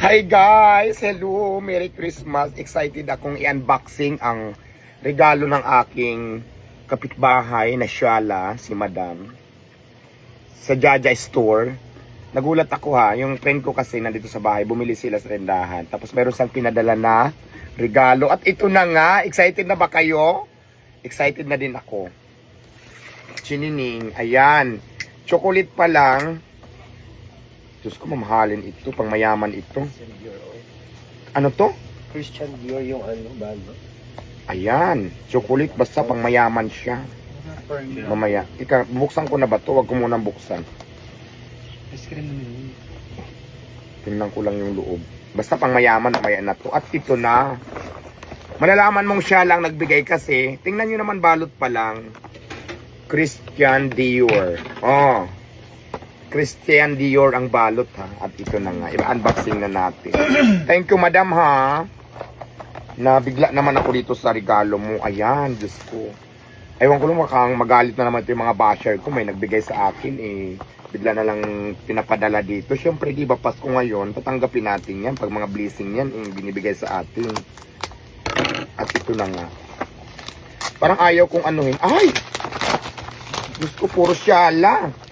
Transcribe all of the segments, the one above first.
Hi guys! Hello! Merry Christmas! Excited akong i-unboxing ang regalo ng aking kapitbahay na Shala, si Madam. Sa Jaja Store. Nagulat ako ha, yung friend ko kasi nandito sa bahay, bumili sila sa rendahan. Tapos meron siyang pinadala na regalo. At ito na nga, excited na ba kayo? Excited na din ako. Chinining, ayan. Chocolate pa lang. Diyos ko, mamahalin ito, pang mayaman ito. Ano to? Christian Dior yung bago. Ayan, chocolate, basta pang mayaman siya. Mamaya, buksan ko na ba to? Huwag ko munang buksan. Ice cream naman. Tingnan ko lang yung loob. Basta pang mayaman, mamaya na to. At ito na. Malalaman mong siya lang nagbigay kasi. Tingnan nyo naman, balot pa lang. Christian Dior. Oh. Christian Dior ang balot ha. At ito na nga. I-unboxing na natin. Thank you, Madam ha. Nabigla naman ako dito sa regalo mo. Ayan, Diyos ko. Ewan ko lang makang magalit na naman ito yung mga basher ko. May nagbigay sa akin eh. Bigla na lang pinapadala dito. Siyempre, di ba Pasko ngayon, tatanggapin natin yan. Pag mga blessing yan, binibigay sa atin. At ito na nga. Parang ayaw kong anuhin. Ay! Diyos ko, puro Shala.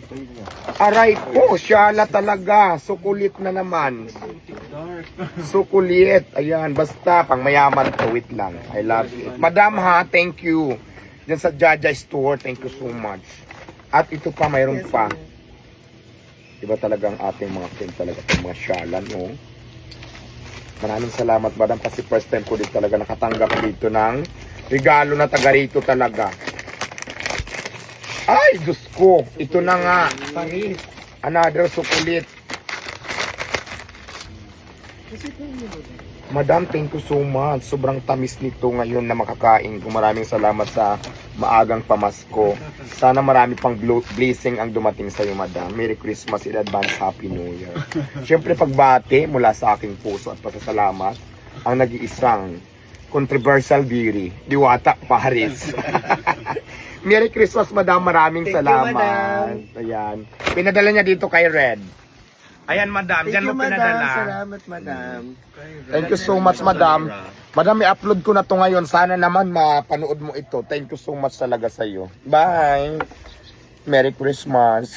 Aray ko, Shala talaga. Sukulit na naman. Sukulit. Ayan, basta pang mayaman to. Wait lang. I love it. Madam ha, thank you. Diyan sa Jaja Store, thank you so much. At ito pa, mayroon pa. Iba talaga ang ating mga friend talaga. Mga Shala, no? Maraming salamat, Madam, kasi first time ko din talaga nakatanggap dito ng regalo na taga rito talaga. Ay, Diyos ko. Ito na nga. Paris. Another sukulit. Madam, thank you so much. Sobrang tamis nito ngayon na makakain ko. Maraming salamat sa maagang pamasko. Sana marami pang blessing ang dumating sa iyo, Madam. Merry Christmas in advance. Happy New Year. Siyempre, pagbati mula sa aking puso at pasasalamat ang nag-iisang controversial beauty, Diwata Paris. Merry Christmas, Madam. Maraming salamat. Madam. Ayan. Pinadala niya dito kay Red. Ayan, Madam. Diyan mo pinadala. Salamat, Madam. Thank you so much, Madam. Madam, i-upload ko na to ngayon. Sana naman mapanood mo ito. Thank you so much talaga sa iyo. Bye. Merry Christmas.